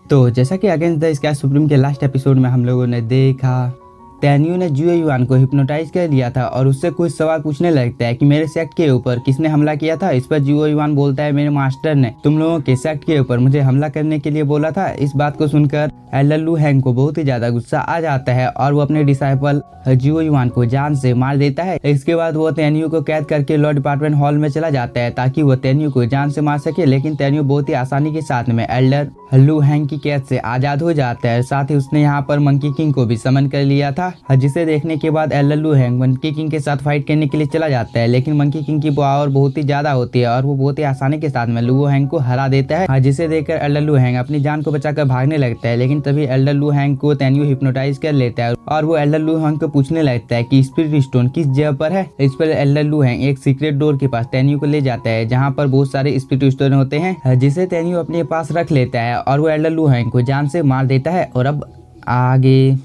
तो जैसा कि अगेंस्ट द स्काई सुप्रीम के लास्ट एपिसोड में हम लोगों ने देखा टेन्यू ने जुए युआन को हिप्नोटाइज कर लिया था और उससे कुछ सवाल पूछने लगता है कि मेरे सेक्ट के ऊपर किसने हमला किया था। इस पर जुए युआन बोलता है मेरे मास्टर ने तुम लोगों के सेक्ट के ऊपर मुझे हमला करने के लिए बोला था। इस बात को सुनकर एल्डर लू हैंग को बहुत ही ज्यादा गुस्सा आ जाता है और वो अपने डिसाइपल जुए युआन को जान से मार देता है। इसके बाद वो टेन्यू को कैद करके लॉ डिपार्टमेंट हॉल में चला जाता है ताकि वो टेन्यू को जान से मार सके, लेकिन टेन्यू बहुत ही आसानी के साथ में एल्डर लू हैंग की कैद से आजाद हो जाता है। साथ ही उसने यहाँ पर मंकी किंग को भी समन कर लिया था, जिसे देखने के बाद एल्डर लू हैंग मंकी किंग के साथ फाइट करने के लिए चला जाता है, लेकिन मंकी किंग की पावर बहुत ही ज्यादा होती है और वो बहुत ही आसानी के साथ में लू हैंग को हरा देता है, जिसे देखकर एल्डर लू हैंग अपनी जान को बचाकर भागने लगता है। लेकिन तभी एल्डर लू हैंग को टेन्यू हिप्नोटाइज कर लेता है और वो एल्डर लू हैंग को पूछने लगता है कि स्पिरिट स्टोन किस जगह पर है। इस पर एल्डर लू हैंग एक सीक्रेट डोर के पास टेन्यू को ले जाता है जहाँ पर बहुत सारे स्पिरिट स्टोन होते हैं, जिसे टेन्यू अपने पास रख लेता है और वो एल्डर लू हैंग को जान से मार देता है। और अब आगे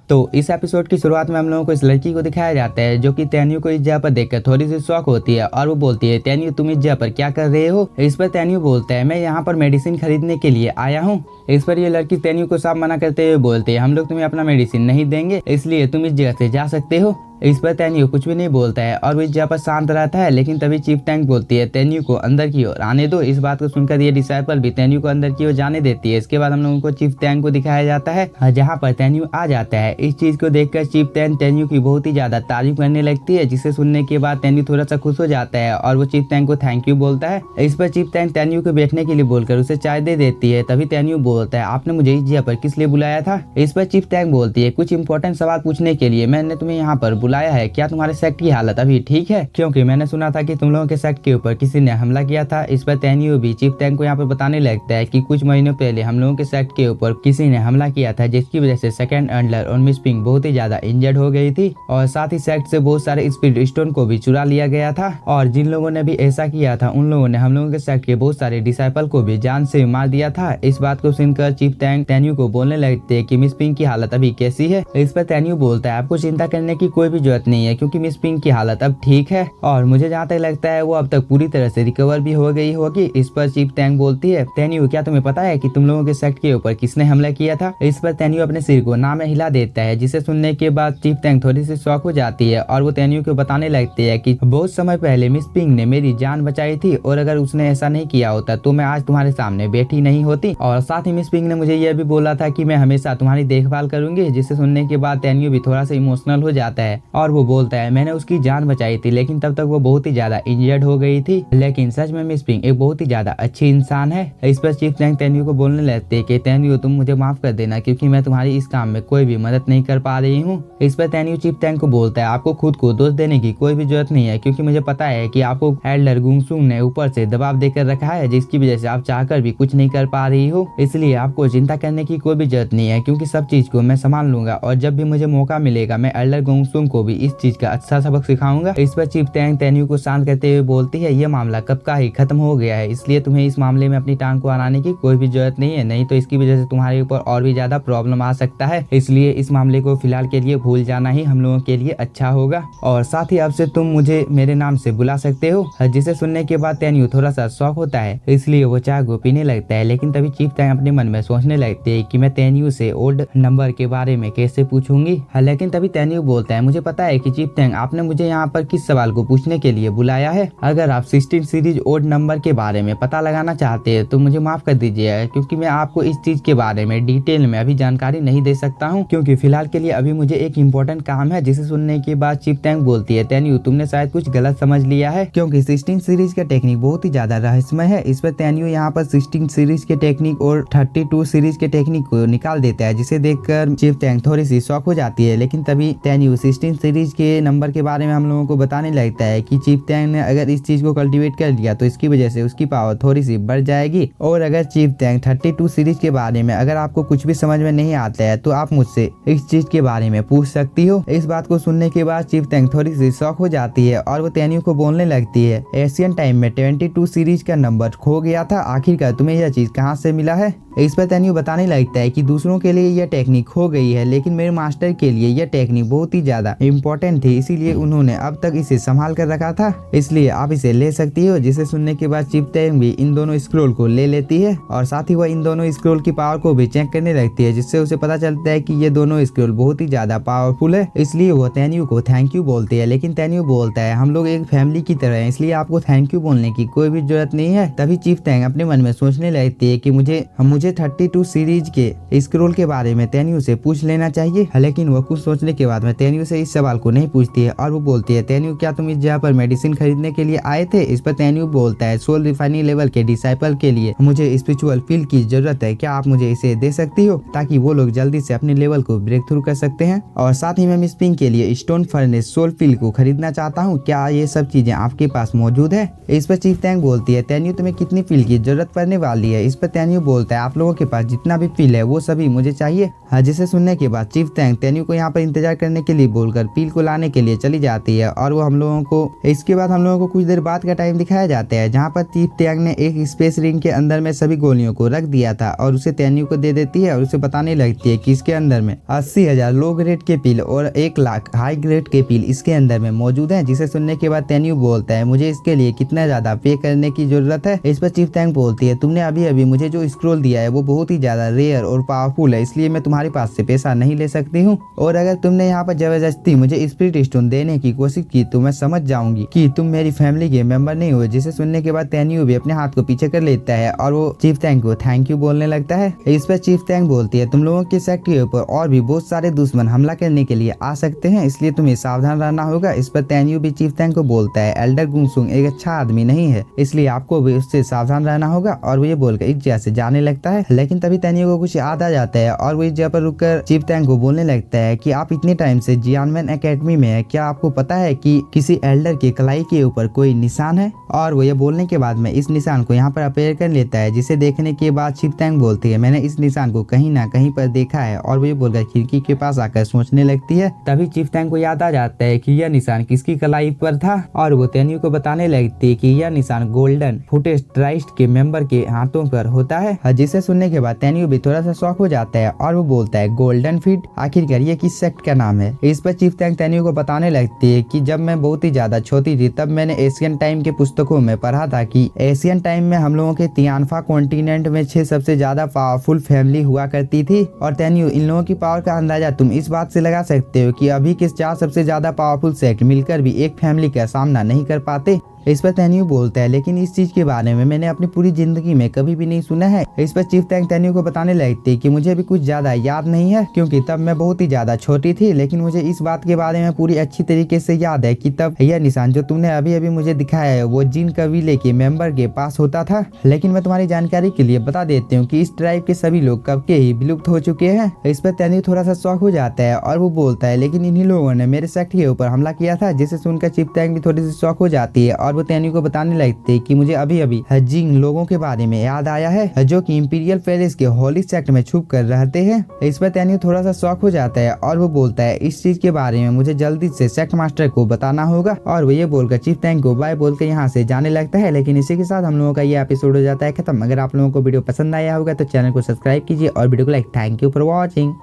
तो इस एपिसोड की शुरुआत में हम लोगों को इस लड़की को दिखाया जाता है जो कि टेन्यू को इस जगह पर देखकर थोड़ी सी शॉक होती है और वो बोलती है टेन्यू तुम इस जगह पर क्या कर रहे हो। इस पर टेन्यू बोलता है मैं यहाँ पर मेडिसिन खरीदने के लिए आया हूँ। इस पर ये लड़की टेन्यू को साफ मना करते हुए बोलते हैं हम लोग तुम्हें अपना मेडिसिन नहीं देंगे, इसलिए तुम इस जगह से जा सकते हो। इस पर टेन्यू कुछ भी नहीं बोलता है और वो इस जगह पर शांत रहता है, लेकिन तभी चीफ टैंक बोलती है टेन्यू को अंदर की ओर आने दो। इस बात को सुनकर ये डिसाइपल भी टेन्यू को अंदर की ओर जाने देती है। इसके बाद हम लोगों को चीफ टैंक को दिखाया जाता है जहाँ पर टेन्यू आ जाता है। इस चीज को देखकर चीफ टैंक टेन्यू की बहुत ही ज्यादा तारीफ करने लगती है, जिसे सुनने के बाद टेन्यू थोड़ा सा खुश हो जाता है और वो चीफ टैंक को थैंक यू बोलता है। इस पर चीफ टैंक टेन्यू को बैठने के लिए बोलकर उसे चाय दे देती है। तभी टेन्यू बोलता है आपने मुझे इस जगह पर किस लिए बुलाया था। इस पर चीफ टैंक बोलती है कुछ इंपॉर्टेंट सवाल पूछने के लिए मैंने तुम्हें यहाँ पर बुलाया है। क्या तुम्हारे सेक्ट की हालत अभी ठीक है, क्योंकि मैंने सुना था कि तुम लोगों के सेक्ट के ऊपर किसी ने हमला किया था। इस पर टेन्यू भी चीफ टैंक को यहाँ पर बताने लगता है कि कुछ महीनों पहले हम लोगों के सेक्ट के ऊपर किसी ने हमला किया था, जिसकी वजह से सेकंड एंडलर और मिस पिंक बहुत ही ज्यादा इंजर्ड हो गई थी और साथ ही सेक्ट से बहुत सारे स्पिरिट स्टोन को भी चुरा लिया गया था और जिन लोगों ने भी ऐसा किया था उन लोगों ने हम लोगों के सेक्ट के बहुत सारे डिसाइपल को भी जान से मार दिया था। इस बात को सुनकर चीफ टैंक टेन्यू को बोलने लगते हैं कि मिस पिंक की हालत अभी कैसी है। इस पर टेन्यू बोलता है आपको चिंता करने की कोई भी जरूरत नहीं है क्योंकि मिस पिंक की हालत अब ठीक है और मुझे जहाँ तक लगता है वो अब तक पूरी तरह से रिकवर भी हो गई होगी। इस पर चीफ टैंक बोलती है टेन्यू क्या तुम्हें पता है कि तुम लोगों के सेक्ट के ऊपर किसने हमला किया था। इस पर टेन्यू अपने सिर को ना में हिला देता है, जिसे सुनने के बाद चीफ टैंक थोड़ी सी शॉक हो जाती है और वो टेन्यू को बताने लगती है कि बहुत समय पहले मिस पिंक ने मेरी जान बचाई थी और अगर उसने ऐसा नहीं किया होता तो मैं आज तुम्हारे सामने बैठी नहीं होती और साथ ही मिस पिंक ने मुझे यह भी बोला था कि मैं हमेशा तुम्हारी देखभाल करूंगी। जिसे सुनने के बाद टेन्यू भी थोड़ा सा इमोशनल हो जाता है और वो बोलता है मैंने उसकी जान बचाई थी लेकिन तब तक वो बहुत ही ज्यादा इंजर्ड हो गई थी, लेकिन सच में मिस पिंक एक बहुत ही ज्यादा अच्छी इंसान है। इस पर चीफ टैंक टेन्यू को बोलने लगते हैं कि टेन्यू तुम मुझे माफ कर देना क्योंकि मैं तुम्हारी इस काम में कोई भी मदद नहीं कर पा रही हूँ। इस पर टेन्यू चीफ टैंक को बोलता है आपको खुद को दोष देने की कोई भी जरूरत नहीं है क्योंकि मुझे पता है कि आपको एल्डर गुंगसुंग ने ऊपर से दबाव देकर रखा है जिसकी वजह से आप चाहकर भी कुछ नहीं कर पा रही हो, इसलिए आपको चिंता करने की कोई भी जरूरत नहीं है क्योंकि सब चीज को मैं संभाल लूंगा और जब भी मुझे मौका मिलेगा मैं एल्डर गुंगसुंग को भी इस चीज का अच्छा सबक सिखाऊंगा। इस पर चीफ टैंक टेन्यू को शांत करते हुए बोलती है ये मामला कब का ही खत्म हो गया है, इसलिए तुम्हें इस मामले में अपनी टांग को अड़ाने की कोई भी जरूरत नहीं है, नहीं तो इसकी वजह से तुम्हारे ऊपर और भी ज्यादा प्रॉब्लम आ सकता है। इसलिए इस मामले को फिलहाल के लिए भूल जाना ही हम लोगों के लिए अच्छा होगा और साथ ही अब से तुम मुझे मेरे नाम से बुला सकते हो। जिसे सुनने के बाद टेन्यू थोड़ा सा शॉक होता है, इसलिए वो चाय को पीने लगता है, लेकिन तभी चीफ टैंक अपने मन में सोचने लगते हैं कि मैं टेन्यू से ओल्ड नंबर के बारे में कैसे पूछूंगी। लेकिन तभी टेन्यू बोलता है मुझे पता है कि चीफ टैंक आपने मुझे यहाँ पर किस सवाल को पूछने के लिए बुलाया है। अगर आप 16 सीरीज ओड नंबर के बारे में पता लगाना चाहते हैं तो मुझे माफ कर दीजिएगा क्योंकि मैं आपको इस चीज के बारे में डिटेल में अभी जानकारी नहीं दे सकता हूँ क्योंकि फिलहाल के लिए अभी मुझे एक इम्पोर्टेंट काम है। जिसे सुनने के बाद चीफ टैंक बोलती है टेन्यू तुमने शायद कुछ गलत समझ लिया है क्योंकि 16 सीरीज का टेक्निक बहुत ही ज्यादा रहस्यमय है। इस पर टेन्यू यहाँ पर 16 सीरीज के टेक्निक और 32 सीरीज के टेक्निक को निकाल देता है, जिसे देखकर चीफ टैंक थोड़ी सी शॉक हो जाती है। लेकिन तभी टेन्यू 16 सीरीज के नंबर के बारे में हम लोगों को बताने लगता है कि चीफ टैंक ने अगर इस चीज को कल्टीवेट कर लिया तो इसकी वजह से उसकी पावर थोड़ी सी बढ़ जाएगी और अगर चीफ टैंक 32 सीरीज के बारे में अगर आपको कुछ भी समझ में नहीं आता है तो आप मुझसे इस चीज के बारे में पूछ सकती हो। इस बात को सुनने के बाद चीफ टैंक थोड़ी सी शॉक हो जाती है और वो टेन्यू को बोलने लगती है एशियन टाइम में 22 सीरीज का नंबर खो गया था, आखिरकार तुम्हें यह चीज कहाँ से मिला है। इस पर टेन्यू बताने लगता है कि दूसरों के लिए यह टेक्निक खो गई है लेकिन मेरे मास्टर के लिए यह टेक्निक बहुत ही ज्यादा इम्पोर्टेंट थी, इसीलिए उन्होंने अब तक इसे संभाल कर रखा था, इसलिए आप इसे ले सकती हो। जिसे सुनने के बाद चीफ टैंक भी इन दोनों स्क्रोल को ले लेती है और साथ ही वह इन दोनों स्क्रोल की पावर को भी चेक करने लगती है, जिससे उसे पता चलता है कि ये दोनों स्क्रोल बहुत ही ज्यादा पावरफुल है। इसलिए वो तेन्यू को थैंक यू बोलती है, लेकिन तेन्यू बोलता है हम लोग एक फैमिली की तरह हैं, इसलिए आपको थैंक यू बोलने की कोई भी जरूरत नहीं है। तभी चीफ टैंक अपने मन में सोचने लगती है कि मुझे 32 सीरीज के स्क्रोल के बारे में तेन्यू से पूछ लेना चाहिए, लेकिन वो कुछ सोचने के बाद में तेन्यू से इस सवाल को नहीं पूछती है और वो बोलती है तेन्यू क्या तुम इस जगह पर मेडिसिन खरीदने के लिए आए थे? इस पर तेन्यू बोलता है सोल रिफाइनिंग लेवल के डिसाइपल के लिए मुझे स्पिरिचुअल फील्ड की जरूरत है, क्या आप मुझे इसे दे सकती हो ताकि वो लोग जल्दी से अपने लेवल को ब्रेक थ्रू कर सकते हैं? और साथ ही मैं मिस पिंक के लिए स्टोन फर्नेस सोल फील्ड को खरीदना चाहता हूँ, क्या ये सब चीजें आपके पास मौजूद है? इस पर चीफ टैंक बोलती है तेन्यू तुम्हें कितनी फील्ड की जरूरत पड़ने वाली है? इस पर तेन्यू बोलता है आप लोगों के पास जितना भी फील्ड है वो सभी मुझे चाहिए। जिसे सुनने के बाद चीफ टैंक तेन्यू को यहाँ पर इंतजार करने के लिए बोलकर पील को लाने के लिए चली जाती है और वो हम लोगों को इसके बाद हम लोगों को कुछ देर बाद का टाइम दिखाया जाता है, जहाँ पर चीफ टैंक ने एक स्पेस रिंग के अंदर में सभी गोलियों को रख दिया था और उसे तेन्यू को दे देती है और उसे बताने लगती है कि इसके अंदर में 80,000 लो ग्रेड के पील और 1 लाख हाई ग्रेड के पील इसके अंदर में मौजूद है। जिसे सुनने के बाद तेन्यू बोलता है मुझे इसके लिए कितना ज्यादा पे करने की जरूरत है? इस पर चीफ टैंक बोलती है तुमने अभी अभी मुझे जो स्क्रोल दिया है वो बहुत ही ज्यादा रेयर और पावरफुल है, इसलिए मैं तुम्हारे पास से पैसा नहीं ले सकती हूँ, और अगर तुमने यहाँ पर जबरदस्ती मुझे स्पिरिट स्टोन देने की कोशिश की तो मैं समझ जाऊंगी कि तुम मेरी फैमिली के मेंबर नहीं हुए। जिसे सुनने के बाद तेन्यू भी अपने हाथ को पीछे कर लेता है और वो चीफ टैंक को थैंक यू बोलने लगता है। इस पर चीफ टैंक बोलती है तुम लोगों के सेक्ट के ऊपर और भी बहुत सारे दुश्मन हमला करने के लिए आ सकते हैं, इसलिए तुम्हें सावधान रहना होगा। इस पर तेन्यू भी चीफ टैंक को बोलता है एल्डर गुंगसुंग एक अच्छा आदमी नहीं है, इसलिए आपको भी उससे सावधान रहना होगा, और वो ये बोलकर इस जगह से जाने लगता है। लेकिन तभी तेन्यू को कुछ याद आ जाता है और वो इस जगह पर रुककर चीफ टैंक को बोलने लगता है कि आप इतने टाइम से जियानमैन एकेडमी में है, क्या आपको पता है कि किसी एल्डर की कलाई के ऊपर कोई निशान है? और वो ये बोलने के बाद में इस निशान को यहाँ पर अपेयर कर लेता है, जिसे देखने के बाद चीफ टैंक बोलती है मैंने इस निशान को कहीं ना कहीं पर देखा है, और वो ये बोलकर खिड़की के पास आकर सोचने लगती है। तभी चीफ टैंक को याद आ जाता है कि यह निशान किसकी कलाई पर था, और वो तेन्यू को बताने लगती है कि यह निशान गोल्डन फुटेज ट्राइस्ट के मेंबर के हाथों पर होता है। जिसे सुनने के बाद तेन्यू भी थोड़ा सा शॉक हो जाता है और वो बोलता है गोल्डन फीट, आखिरकार ये किस सेक्ट का नाम है? इस पर चीफ टैंक तेन्यू को बताने लगती है कि जब मैं बहुत ही ज्यादा छोटी थी तब मैंने एशियन टाइम के पुस्तकों में पढ़ा था कि एशियन टाइम में हम लोगों के तियानफा कॉन्टिनेंट में 6 सबसे ज्यादा पावरफुल फैमिली हुआ करती थी। और तेन्यू इन लोगों की पावर का अंदाजा तुम इस बात से लगा सकते हो कि अभी के 4 सबसे ज्यादा पावरफुल सेक्ट मिलकर भी एक फैमिली का सामना नहीं कर पाते। इस पर तेन्यू बोलता है लेकिन इस चीज के बारे में मैंने अपनी पूरी जिंदगी में कभी भी नहीं सुना है। इस पर चीफ टैंक तेन्यू को बताने लगती है कि मुझे भी कुछ ज्यादा याद नहीं है क्योंकि तब मैं बहुत ही ज्यादा छोटी थी, लेकिन मुझे इस बात के बारे में पूरी अच्छी तरीके से याद है कि तब यह निशान जो तुमने अभी अभी मुझे दिखाया है वो जिन कबीले के मेंबर के पास होता था। लेकिन मैं तुम्हारी जानकारी के लिए बता देती हूँ कि इस ट्राइब के सभी लोग कब के ही विलुप्त हो चुके हैं। इस पर तेन्यू थोड़ा सा शॉक हो जाता है और वो बोलता है लेकिन इन्हीं लोगों ने मेरे सेक्ट के ऊपर हमला किया था। जिसे सुनकर चीफ टैंक भी थोड़ी सी शॉक हो जाती है और वो तेन्यू को बताने लगते कि मुझे अभी अभी जिंग लोगों के बारे में याद आया है जो कि इंपीरियल पैलेस के हॉली सेक्ट में छुप कर रहते हैं। इस पर तेन्यू थोड़ा सा शॉक हो जाता है और वो बोलता है इस चीज के बारे में मुझे जल्दी से सेक्ट मास्टर को बताना होगा, और वो ये बोलकर चीफ टैंक को बाय बोलकर यहाँ से जाने लगता है। लेकिन इसी के साथ हम लोगों का ये एपिसोड हो जाता है खत्म। अगर आप लोगों को वीडियो पसंद आया होगा तो चैनल को सब्सक्राइब कीजिए और वीडियो को like. Thank you for watching.